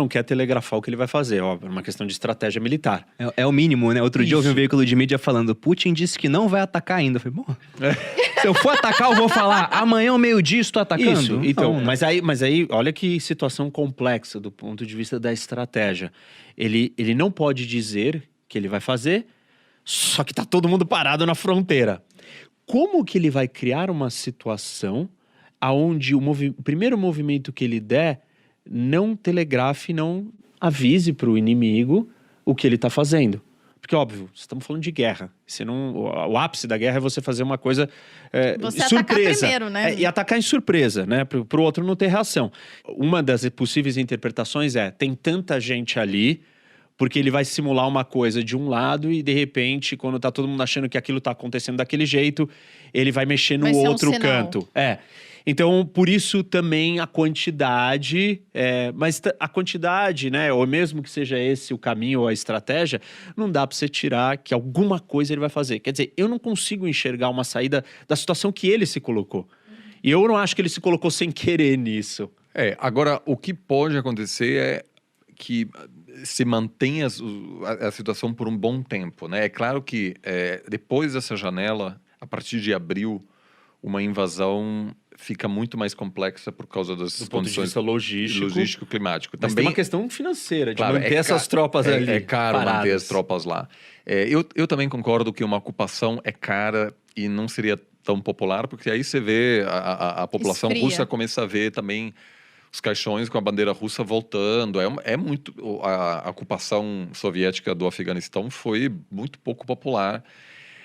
não quer telegrafar o que ele vai fazer, ó, é uma questão de estratégia militar. É o mínimo, né? Outro dia eu ouvi um Isso. veículo de mídia falando, Putin disse que não vai atacar ainda. Eu falei, bom, se eu for atacar, eu vou falar, amanhã ao meio-dia estou atacando. Isso, então, Não, né? mas aí, olha que situação complexa do ponto de vista da estratégia. Ele não pode dizer que ele vai fazer, só que tá todo mundo parado na fronteira. Como que ele vai criar uma situação aonde o primeiro movimento que ele der não telegrafe, não avise para o inimigo o que ele está fazendo? Porque, óbvio, estamos falando de guerra. O ápice da guerra é você fazer uma coisa Você surpresa. atacar primeiro, né? E atacar em surpresa, né? Para o outro não ter reação. Uma das possíveis interpretações tem tanta gente ali, porque ele vai simular uma coisa de um lado e, de repente, quando tá todo mundo achando que aquilo tá acontecendo daquele jeito, ele vai mexer no Vai ser um outro sinal. canto. Então, por isso também a quantidade, mas a quantidade, né, ou mesmo que seja esse o caminho ou a estratégia, não dá para você tirar que alguma coisa ele vai fazer. Quer dizer, eu não consigo enxergar uma saída da situação que ele se colocou. E eu não acho que ele se colocou sem querer nisso. Agora, o que pode acontecer é que se mantenha a situação por um bom tempo, né? É claro que depois dessa janela, a partir de abril, uma invasão fica muito mais complexa por causa das Do ponto de condições vista logístico, climático. Mas Também tem uma questão financeira, de claro, manter essas tropas ali. É caro manter paradas. as tropas lá. Eu também concordo que uma ocupação é cara e não seria tão popular, porque aí você vê a população Esfria. russa começa a ver também os caixões com a bandeira russa voltando. É muito... A ocupação soviética do Afeganistão foi muito pouco popular.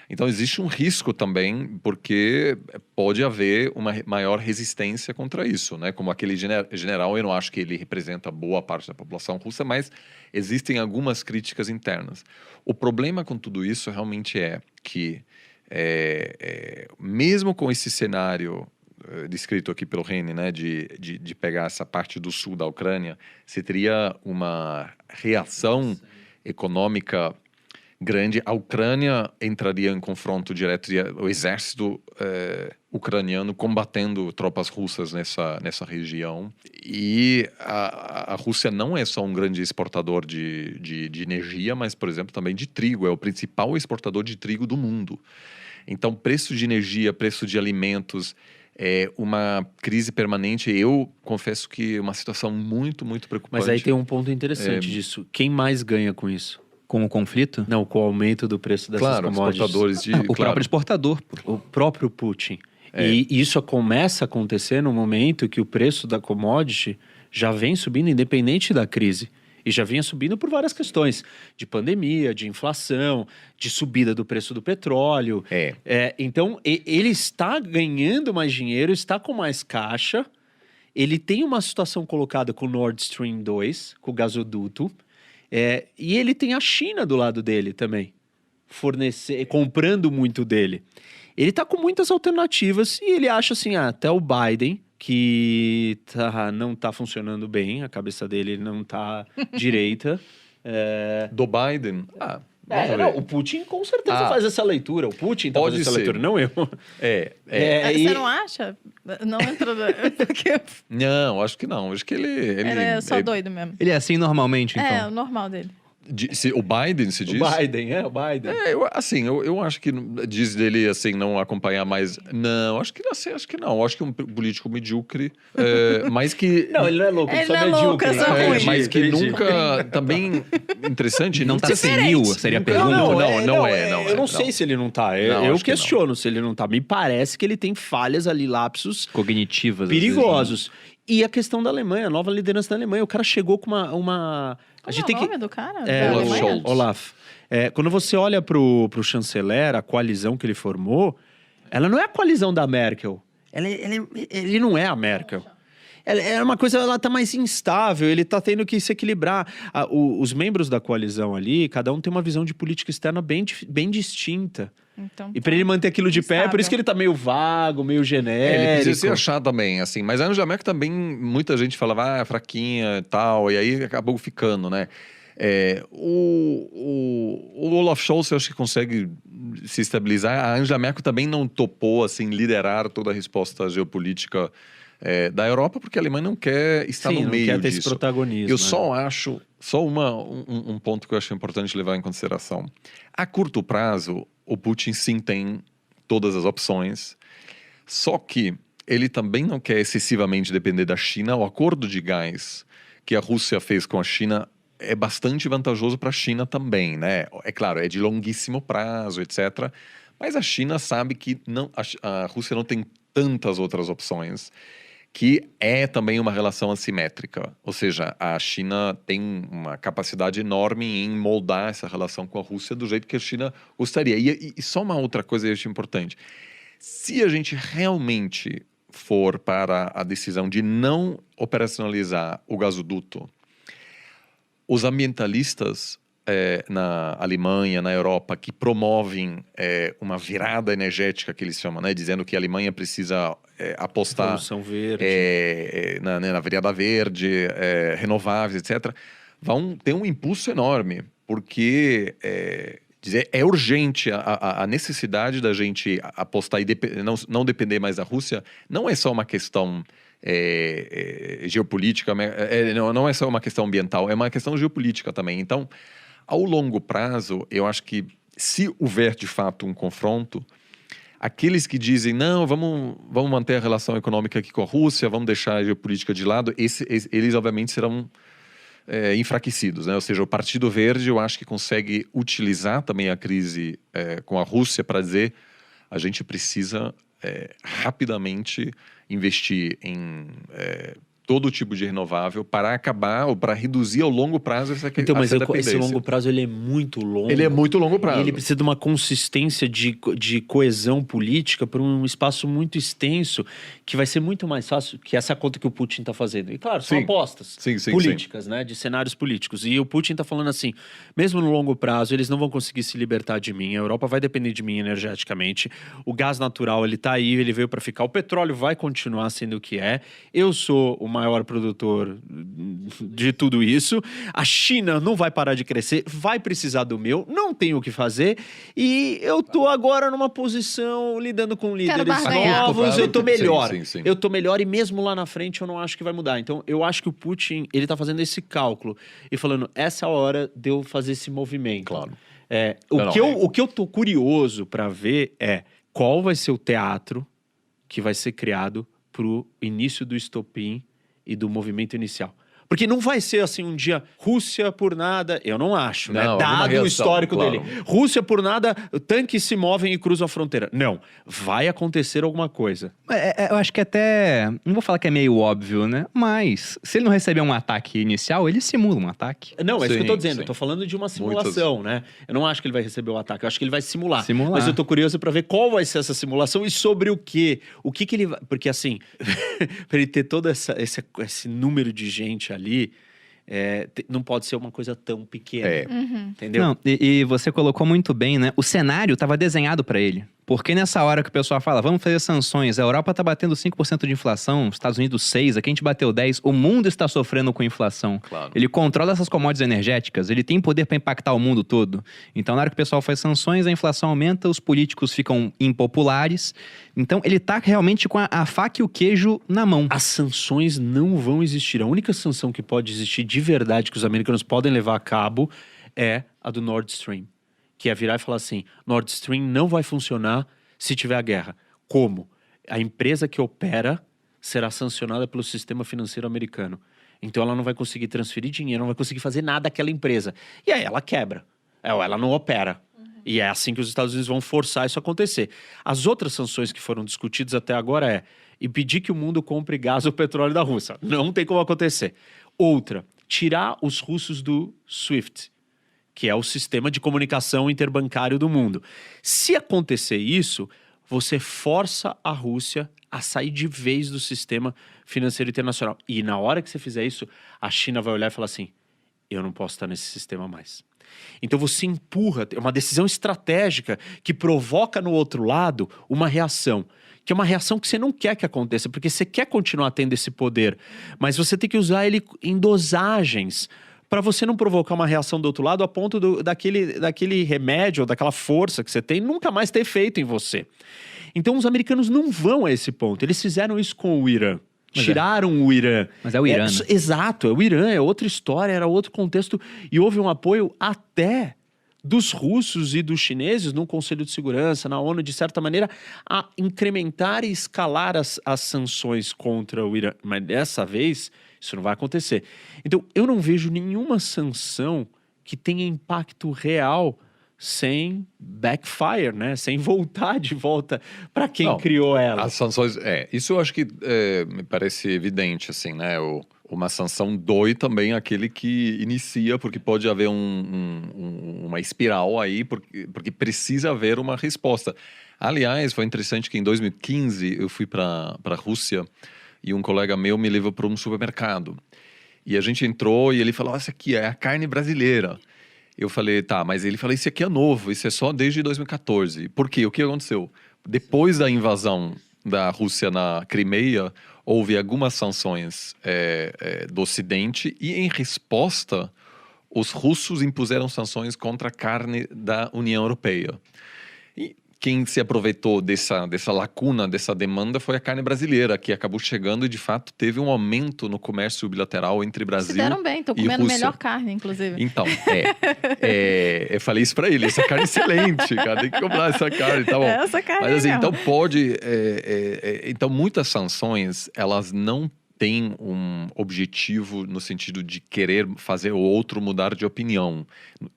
Então, existe um risco também, porque pode haver uma maior resistência contra isso, né? Como aquele general, eu não acho que ele representa boa parte da população russa, mas existem algumas críticas internas. O problema com tudo isso realmente é que, mesmo com esse cenário descrito aqui pelo Reni, né, de pegar essa parte do sul da Ucrânia, você teria uma reação econômica grande. A Ucrânia entraria em confronto direto, o exército ucraniano combatendo tropas russas nessa região. E a Rússia não é só um grande exportador de energia, mas, por exemplo, também de trigo. É o principal exportador de trigo do mundo. Então, preço de energia, preço de alimentos, é uma crise permanente. Eu confesso que é uma situação muito, muito preocupante. Mas aí tem um ponto interessante disso. Quem mais ganha com isso? Com o conflito? Não, com o aumento do preço dessas Claro, commodities. exportadores de... O próprio exportador. O próprio Putin. E isso começa a acontecer no momento que o preço da commodity já vem subindo, independente da crise. E já vinha subindo por várias questões. De pandemia, de inflação, de subida do preço do petróleo. Então, ele está ganhando mais dinheiro, está com mais caixa. Ele tem uma situação colocada com o Nord Stream 2, com o gasoduto. E ele tem a China do lado dele também, comprando muito dele. Ele tá com muitas alternativas e ele acha assim, até o Biden, que não tá funcionando bem, a cabeça dele não tá direita. Do Biden? O Putin com certeza faz essa leitura. O Putin tá Pode fazendo essa ser. leitura, não eu. Você não acha? Não entrou... Porque Não, acho que não. Acho que ele é só doido mesmo. Ele é assim normalmente, então? É, o normal dele. O Biden, se diz? O Biden. Eu acho que diz dele, assim, não acompanhar mais... Não, acho que não. Acho que é um político medíocre, mas que... Não, ele não é louco, ele Ele só não é louco, medíocre. é só ruim. mas que Entendi. nunca... Também interessante... Não nunca tá senil, seria a pergunta. Não, Eu não sei se ele não tá. Não, Eu acho que questiono se ele não tá. Me parece que ele tem falhas ali, lapsos Cognitivas. às vezes, perigosos. E a questão da Alemanha, a nova liderança da Alemanha. O cara chegou com uma... Como é o nome do cara? Olaf Da Alemanha? Scholz. Olaf. Quando você olha pro chanceler, a coalizão que ele formou, ela não é a coalizão da Merkel. Ele não é a Merkel. É uma coisa, ela tá mais instável, ele tá tendo que se equilibrar. Os membros da coalizão ali, cada um tem uma visão de política externa bem distinta. Então, E para ele manter aquilo de pé, por isso que ele tá meio vago, meio genérico. Ele precisa se achar também, assim. Mas a Angela Merkel também, muita gente falava, fraquinha e tal, e aí acabou ficando, né? O Olaf Scholz, eu acho que consegue se estabilizar. A Angela Merkel também não topou, assim, liderar toda a resposta geopolítica da Europa, porque a Alemanha não quer estar no meio disso. Não quer ter esse protagonismo. Eu só acho, um ponto que eu acho importante levar em consideração. A curto prazo, o Putin sim tem todas as opções, só que ele também não quer excessivamente depender da China. O acordo de gás que a Rússia fez com a China é bastante vantajoso para a China também, né? É claro, é de longuíssimo prazo, etc. Mas a China sabe que a Rússia não tem tantas outras opções, que é também uma relação assimétrica. Ou seja, a China tem uma capacidade enorme em moldar essa relação com a Rússia do jeito que a China gostaria. E só uma outra coisa que eu acho importante. Se a gente realmente for para a decisão de não operacionalizar o gasoduto, os ambientalistas na Alemanha, na Europa, que promovem uma virada energética, que eles chamam, né, dizendo que a Alemanha precisa apostar Revolução Verde. Na virada verde, renováveis, etc., vão ter um impulso enorme, porque é urgente a necessidade da gente apostar e não depender mais da Rússia. Não é só uma questão geopolítica, não é só uma questão ambiental, é uma questão geopolítica também. Então, ao longo prazo, eu acho que se houver de fato um confronto, aqueles que dizem, não, vamos manter a relação econômica aqui com a Rússia, vamos deixar a geopolítica de lado, eles obviamente serão enfraquecidos, né? Ou seja, o Partido Verde, eu acho que consegue utilizar também a crise com a Rússia para dizer a gente precisa rapidamente investir em todo tipo de renovável para acabar ou para reduzir ao longo prazo essa dependência. Então, mas esse longo prazo ele é muito longo. Ele é muito longo prazo. E ele precisa de uma consistência de coesão política por um espaço muito extenso, que vai ser muito mais fácil que essa conta que o Putin está fazendo. E claro, são apostas políticas, né, de cenários políticos. E o Putin está falando assim, mesmo no longo prazo, eles não vão conseguir se libertar de mim. A Europa vai depender de mim energeticamente. O gás natural, ele está aí, ele veio para ficar. O petróleo vai continuar sendo o que é. Eu sou o maior produtor de tudo isso. A China não vai parar de crescer, vai precisar do meu, não tenho o que fazer. E eu tô agora numa posição lidando com líderes novos, eu tô melhor. Sim. Eu tô melhor e mesmo lá na frente eu não acho que vai mudar. Então eu acho que o Putin, ele tá fazendo esse cálculo e falando, essa é a hora de eu fazer esse movimento. Claro. O que eu tô curioso para ver é qual vai ser o teatro que vai ser criado pro início do estopim e do movimento inicial. Porque não vai ser assim um dia, Rússia por nada, eu não acho, né? Dado o histórico dele. Rússia por nada, tanques se movem e cruzam a fronteira. Não, vai acontecer alguma coisa. Eu acho que até, não vou falar que é meio óbvio, né? Mas, se ele não receber um ataque inicial, ele simula um ataque. Não, é isso que eu tô dizendo. Eu tô falando de uma simulação, né? Eu não acho que ele vai receber o ataque, eu acho que ele vai simular. Mas eu tô curioso pra ver qual vai ser essa simulação e sobre o quê. O que ele vai... Porque assim, pra ele ter todo esse número de gente ali, não pode ser uma coisa tão pequena, entendeu? Não, e você colocou muito bem, né? O cenário estava desenhado para ele. Porque nessa hora que o pessoal fala, vamos fazer sanções, a Europa tá batendo 5% de inflação, os Estados Unidos 6%, aqui a gente bateu 10%, o mundo está sofrendo com inflação. Claro. Ele controla essas commodities energéticas, ele tem poder para impactar o mundo todo. Então, na hora que o pessoal faz sanções, a inflação aumenta, os políticos ficam impopulares. Então, ele tá realmente com a faca e o queijo na mão. As sanções não vão existir. A única sanção que pode existir de verdade, que os americanos podem levar a cabo, é a do Nord Stream. Que é virar e falar assim, Nord Stream não vai funcionar se tiver a guerra. Como? A empresa que opera será sancionada pelo sistema financeiro americano. Então ela não vai conseguir transferir dinheiro, não vai conseguir fazer nada àquela empresa. E aí ela quebra. Ela não opera. E é assim que os Estados Unidos vão forçar isso a acontecer. As outras sanções que foram discutidas até agora impedir que o mundo compre gás ou petróleo da Rússia. Não tem como acontecer. Outra, tirar os russos do SWIFT, que é o sistema de comunicação interbancário do mundo. Se acontecer isso, você força a Rússia a sair de vez do sistema financeiro internacional. E na hora que você fizer isso, a China vai olhar e falar assim, eu não posso estar nesse sistema mais. Então você empurra, é uma decisão estratégica que provoca no outro lado uma reação. Que é uma reação que você não quer que aconteça, porque você quer continuar tendo esse poder. Mas você tem que usar ele em dosagens, para você não provocar uma reação do outro lado a ponto daquele remédio ou daquela força que você tem nunca mais ter efeito em você. Então os americanos não vão a esse ponto. Eles fizeram isso com o Irã. tiraram o Irã. Mas é o Irã, né? Exato, é o Irã, é outra história, era outro contexto. E houve um apoio até dos russos e dos chineses no Conselho de Segurança, na ONU, de certa maneira, a incrementar e escalar as sanções contra o Irã. Mas dessa vez, isso não vai acontecer. Então, eu não vejo nenhuma sanção que tenha impacto real sem backfire, né? Sem voltar de volta para quem criou ela. As sanções, isso eu acho que me parece evidente, assim, né? Uma sanção dói também aquele que inicia, porque pode haver uma espiral aí, porque precisa haver uma resposta. Aliás, foi interessante que em 2015 eu fui para a Rússia e um colega meu me levou para um supermercado. E a gente entrou e ele falou, essa aqui é a carne brasileira. Eu falei, tá, mas ele falou, isso aqui é novo, isso é só desde 2014. Por quê? O que aconteceu? Depois da invasão da Rússia na Crimeia, houve algumas sanções do Ocidente e, em resposta, os russos impuseram sanções contra a carne da União Europeia. E quem se aproveitou dessa lacuna, dessa demanda, foi a carne brasileira, que acabou chegando e, de fato, teve um aumento no comércio bilateral entre Brasil e Rússia. Se deram bem, tô comendo melhor carne, inclusive. Então, eu falei isso pra ele, essa carne é excelente, cara, tem que comprar essa carne, tá bom. Essa carne Mas assim, mesmo. então então muitas sanções, elas não têm um objetivo no sentido de querer fazer o outro mudar de opinião,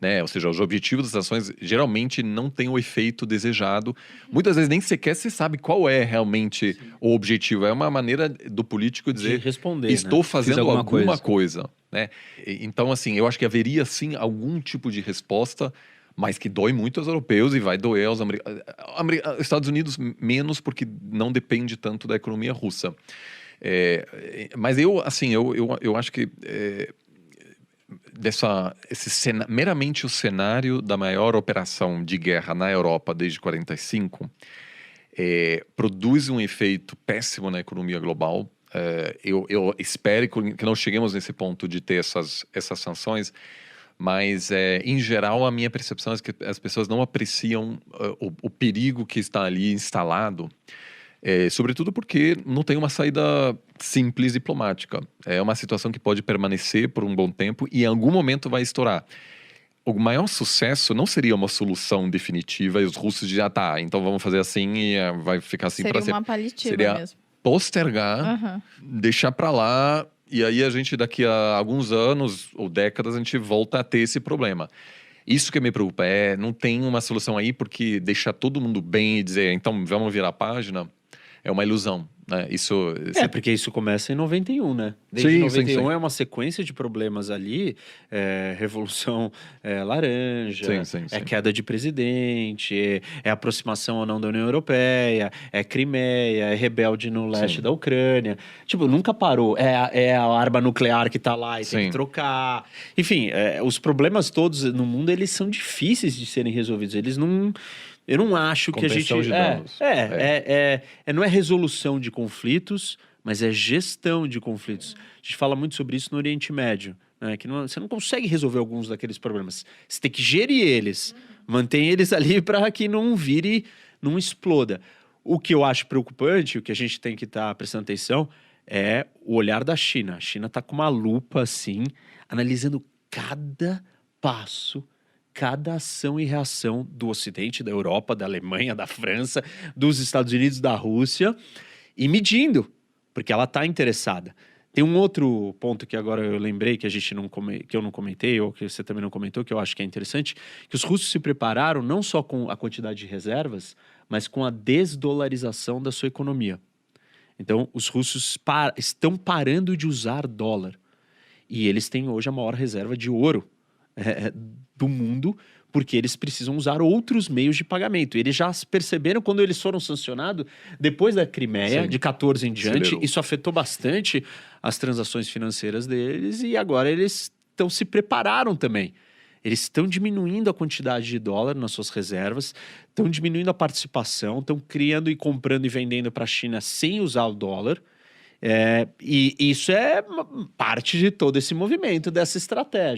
né? Ou seja, os objetivos das sanções geralmente não têm o efeito desejado. Muitas vezes nem sequer se sabe qual é realmente o objetivo. É uma maneira do político dizer, de responder, estou fazendo alguma coisa, né? Então, assim, eu acho que haveria sim algum tipo de resposta, mas que dói muito aos europeus e vai doer aos Estados Unidos menos, porque não depende tanto da economia russa. Mas eu acho que meramente o cenário da maior operação de guerra na Europa desde 1945 produz um efeito péssimo na economia global. Eu espero que não cheguemos nesse ponto de ter essas sanções, mas em geral a minha percepção é que as pessoas não apreciam o perigo que está ali instalado. Sobretudo porque não tem uma saída simples diplomática. É uma situação que pode permanecer por um bom tempo e em algum momento vai estourar. O maior sucesso não seria uma solução definitiva e os russos dizem, então vamos fazer assim e vai ficar assim para sempre. Seria uma paliativa mesmo. Postergar, deixar para lá, e aí a gente daqui a alguns anos ou décadas a gente volta a ter esse problema. Isso que me preocupa, não tem uma solução aí, porque deixar todo mundo bem e dizer, então vamos virar a página, é uma ilusão, né? Porque isso começa em 91, né? Desde 91 sim. é uma sequência de problemas ali, Revolução Laranja, queda de presidente, aproximação ou não da União Europeia, Crimeia, rebelde no leste da Ucrânia. Tipo, nunca parou. É a arma nuclear que tá lá e tem que trocar. Enfim, os problemas todos no mundo, eles são difíceis de serem resolvidos. Eles não... Eu não acho que a gente... Contenção de danos. Não é resolução de conflitos, mas é gestão de conflitos. A gente fala muito sobre isso no Oriente Médio, né? Que você não consegue resolver alguns daqueles problemas. Você tem que gerir eles, manter eles ali para que não vire, não exploda. O que eu acho preocupante, o que a gente tem que estar prestando atenção, é o olhar da China. A China está com uma lupa, assim, analisando cada passo, cada ação e reação do Ocidente, da Europa, da Alemanha, da França, dos Estados Unidos, da Rússia, e medindo, porque ela está interessada. Tem um outro ponto que agora eu lembrei, que que eu não comentei, ou que você também não comentou, que eu acho que é interessante, que os russos se prepararam não só com a quantidade de reservas, mas com a desdolarização da sua economia. Então, os russos estão parando de usar dólar. E eles têm hoje a maior reserva de ouro do mundo, porque eles precisam usar outros meios de pagamento. Eles já perceberam quando eles foram sancionados, depois da Crimeia, de 14 em diante, isso afetou bastante as transações financeiras deles e agora eles se prepararam também. Eles estão diminuindo a quantidade de dólar nas suas reservas, estão diminuindo a participação, estão criando e comprando e vendendo para a China sem usar o dólar. E isso é parte de todo esse movimento, dessa estratégia.